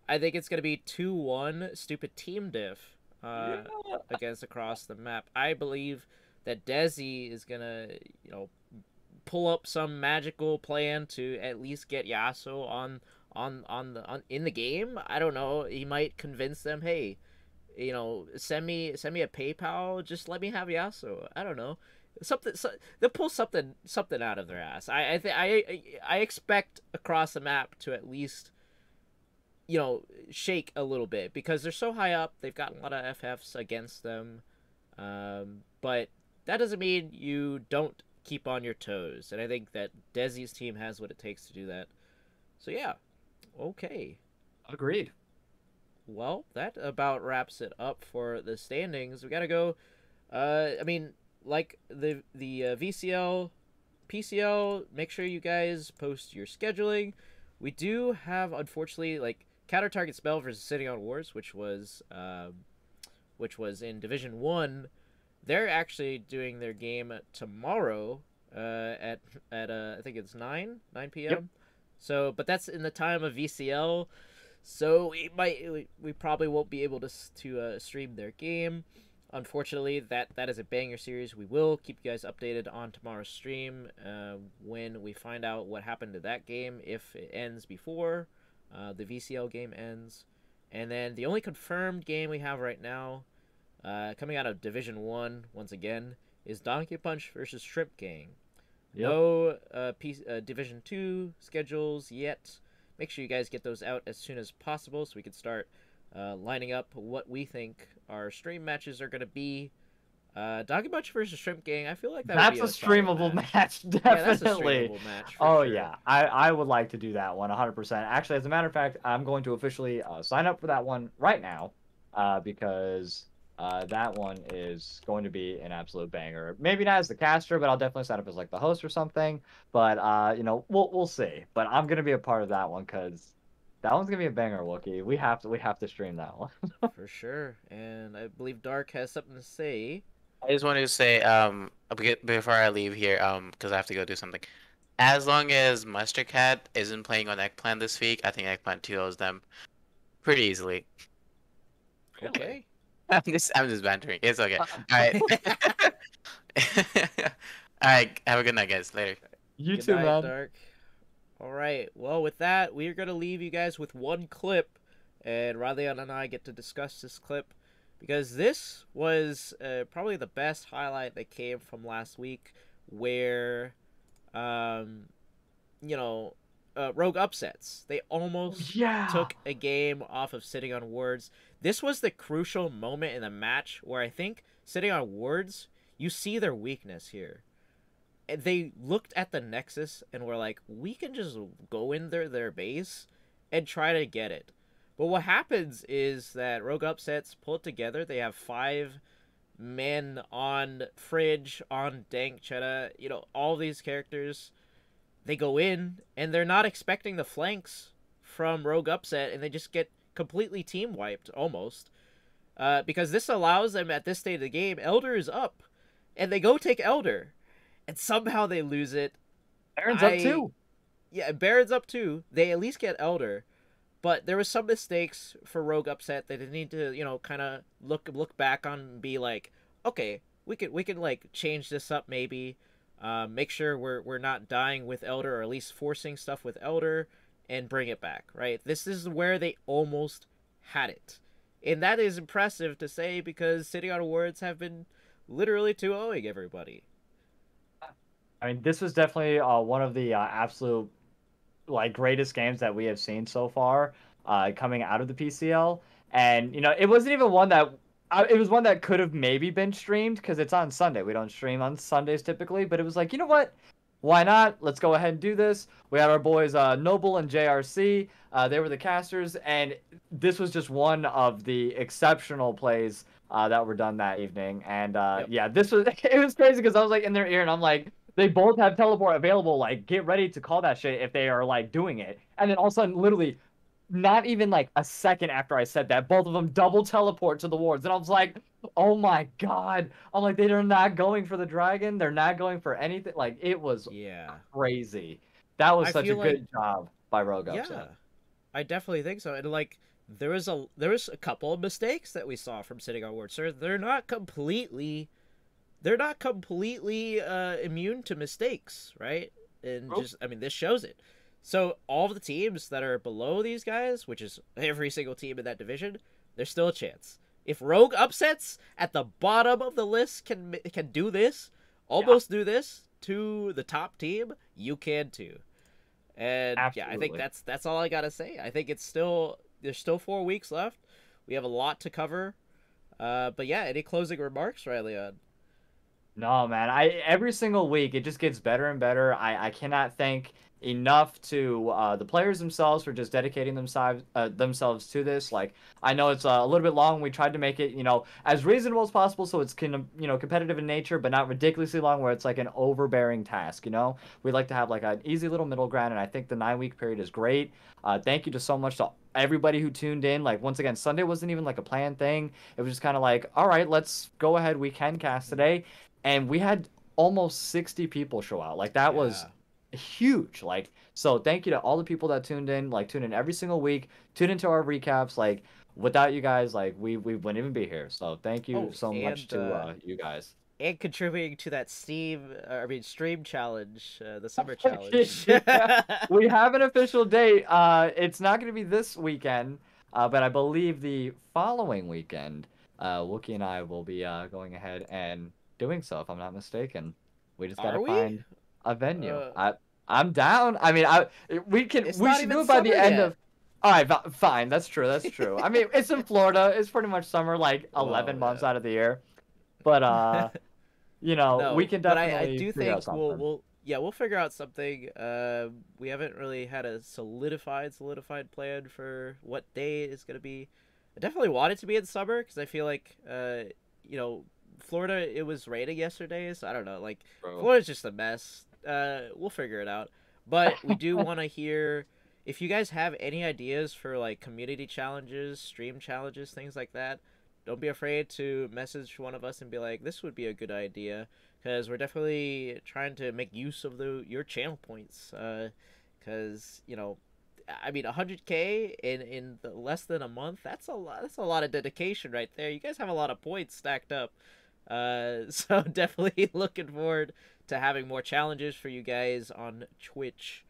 I think it's going to be 2-1 Stupid Team Diff Yeah. against across the map. I believe that Desi is going to, pull up some magical plan to at least get Yasuo in the game. I don't know. He might convince them, hey, send me a PayPal. Just let me have Yasuo. I don't know. They'll pull something out of their ass. I expect across the map to at least shake a little bit because they're so high up. They've got a lot of FFs against them, but that doesn't mean you don't keep on your toes. And I think that Desi's team has what it takes to do that. So yeah, okay. Agreed. Well, that about wraps it up for the standings. We gotta go. I mean, like the VCL, PCL. Make sure you guys post your scheduling. We do have, unfortunately, like Counter Target Spell versus Sitting on Wars, which was in Division 1. They're actually doing their game tomorrow at I think it's 9 Yep. p.m. So, but that's in the time of VCL, so we probably won't be able to stream their game. Unfortunately, that is a banger series. We will keep you guys updated on tomorrow's stream when we find out what happened to that game, if it ends before the VCL game ends. And then the only confirmed game we have right now, coming out of Division 1 once again, is Donkey Punch versus Shrimp Gang. Yep. No Division 2 schedules yet. Make sure you guys get those out as soon as possible so we can start lining up what we think our stream matches are going to be. Donkey Punch versus Shrimp Gang, I feel like that would That's be a a solid streamable match. match, Yeah, that's a definitely. streamable match for Oh sure. yeah, I would like to do that one 100%. Actually, as a matter of fact, I'm going to officially sign up for that one right now, because that one is going to be an absolute banger. Maybe not as the caster, but I'll definitely sign up as like the host or something. But you know, we'll see. But I'm gonna be a part of that one because that one's gonna be a banger, Wookie. We have to stream that one. For sure. And I believe Dark has something to say. I just wanted to say, before I leave here, because I have to go do something. As long as Mustard Cat isn't playing on Eggplant this week, I think Eggplant 2-0s them pretty easily. Okay. I'm just bantering. It's okay. All right. All right. Have a good night, guys. Later. You Good too, night, man. Dark. All right. Well, with that, we are going to leave you guys with one clip, and Raleigh and I get to discuss this clip because this was probably the best highlight that came from last week, where, um, Rogue upsets. They almost Yeah. took a game off of Sitting on Words. This was the crucial moment in the match where I think Sitting on Words, you see their weakness here. They looked at the Nexus and were like, we can just go in their base and try to get it. But what happens is that Rogue Upsets pull it together. They have 5 men on Fridge, on Dank, Chetta, all these characters. They go in and they're not expecting the flanks from Rogue Upset, and they just get completely team wiped almost. Because this allows them at this stage of the game, Elder is up, and they go take Elder. And somehow they lose it. Aaron's up too. Yeah, Baron's up too. They at least get Elder, but there was some mistakes for Rogue Upset that they need to, kind of look back on and be like, okay, we can like change this up maybe, make sure we're not dying with Elder, or at least forcing stuff with Elder, and bring it back. Right, this is where they almost had it, and that is impressive to say because City on Words have been literally 2-0ing everybody. I mean, this was definitely one of the absolute like greatest games that we have seen so far, coming out of the PCL. And it wasn't even one that it was one that could have maybe been streamed because it's on Sunday. We don't stream on Sundays typically, but it was like, you know what? Why not? Let's go ahead and do this. We had our boys Noble and JRC. They were the casters, and this was just one of the exceptional plays that were done that evening. And Yep. yeah, this was it was crazy because I was like in their ear, and I'm like, they both have teleport available. Like, get ready to call that shit if they are like doing it. And then all of a sudden, literally, not even like a second after I said that, both of them double teleport to the wards, and I was like, oh my god! I'm like, they are not going for the dragon. They're not going for anything. Like, it was Yeah. crazy. That was I such a feel like, good job by Rogue yeah, Upset. I definitely think so. And like, there was a couple of mistakes that we saw from Sitting on Words. So they're not completely immune to mistakes, right? And Nope. just, I mean, this shows it. So all of the teams that are below these guys, which is every single team in that division, there's still a chance. If Rogue Upsets at the bottom of the list can do this, almost do this to the top team, you can too. And yeah, I think Absolutely. that's all I gotta say. I think there's still 4 weeks left. We have a lot to cover. But yeah, any closing remarks, Riley? No, man. I every single week it just gets better and better. I cannot thank enough to the players themselves for just dedicating themselves to this. Like I know it's a little bit long. We tried to make it, as reasonable as possible, so it's competitive in nature, but not ridiculously long, where it's like an overbearing task. We like to have like an easy little middle ground, and I think the 9 week period is great. Thank you to so much to everybody who tuned in. Like once again, Sunday wasn't even like a planned thing. It was just kind of like, all right, let's go ahead. We can cast today, and we had almost 60 people show out. Like that was Yeah. huge. Like so thank you to all the people that tuned in, like tune in every single week, tune into our recaps. Like without you guys, like we wouldn't even be here. So thank you Oh, so much to you guys. and contributing to that stream challenge, the summer challenge. Yeah. We have an official date. It's not going to be this weekend, but I believe the following weekend, Wookie and I will be going ahead and doing so, if I'm not mistaken. We just got to Are we? find a venue. Uh, I'm down. I mean, it's we not should even do it by the summer end yet. of. All right, fine. That's true. That's true. I mean, it's in Florida. It's pretty much summer, like Well, 11 months out of the year. But yeah. we No, can but I definitely do figure out think something. we'll figure out something. We haven't really had a solidified plan for what day is gonna be. I definitely want it to be in summer because I feel like you know Florida, it was raining yesterday, so I don't know. Like Bro. Florida's just a mess. We'll figure it out. But we do want to hear if you guys have any ideas for like community challenges, stream challenges, things like that. Don't be afraid to message one of us and be like, "This would be a good idea," because we're definitely trying to make use of your channel points. Because I mean, 100K in less than a month. That's a lot. That's a lot of dedication right there. You guys have a lot of points stacked up. So definitely looking forward to having more challenges for you guys on Twitch.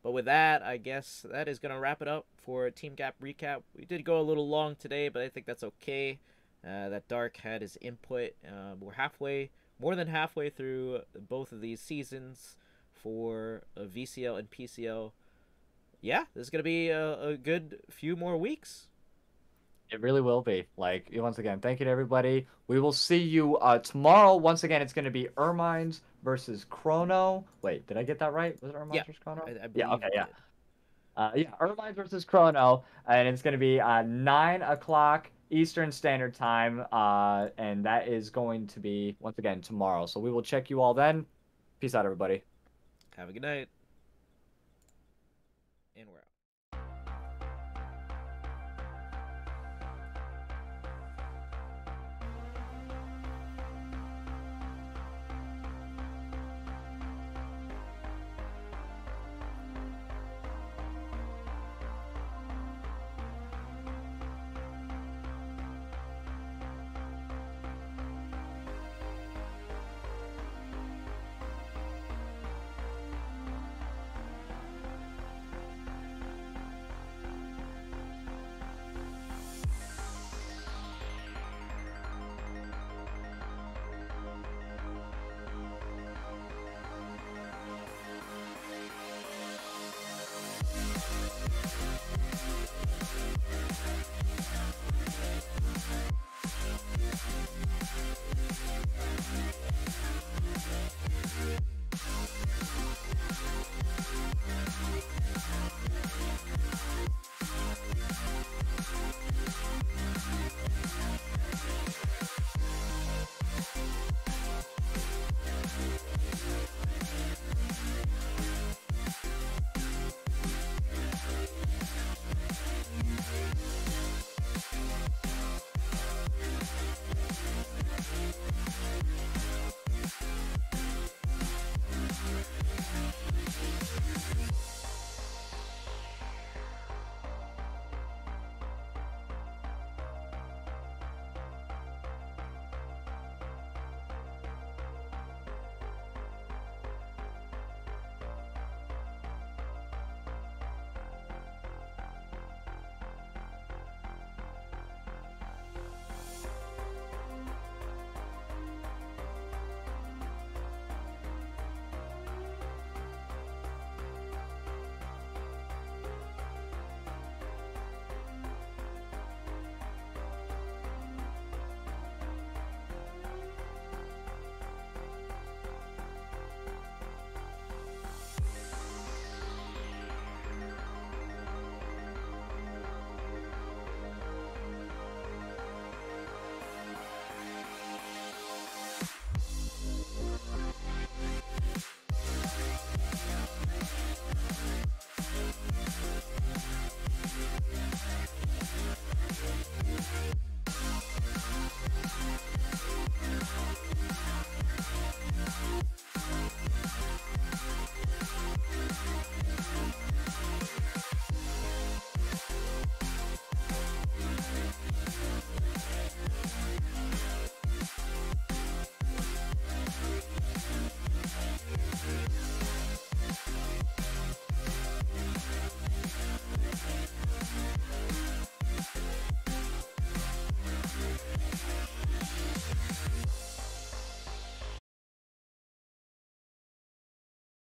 But with that, I guess that is gonna wrap it up for Team Gap recap. We did go a little long today, but I think that's okay. That Dark had his input. We're more than halfway through both of these seasons for VCL and PCL. Yeah, this is gonna be a good few more weeks. It really will be. Like, once again, thank you to everybody. We will see you tomorrow. Once again, it's going to be Ermines versus Chrono. Wait, did I get that right? Was it Yeah, Ermines versus Chrono? I Yeah, believe okay, you yeah. did. Yeah, Ermines versus Chrono. And it's going to be 9 o'clock Eastern Standard Time. And that is going to be, once again, tomorrow. So we will check you all then. Peace out, everybody. Have a good night.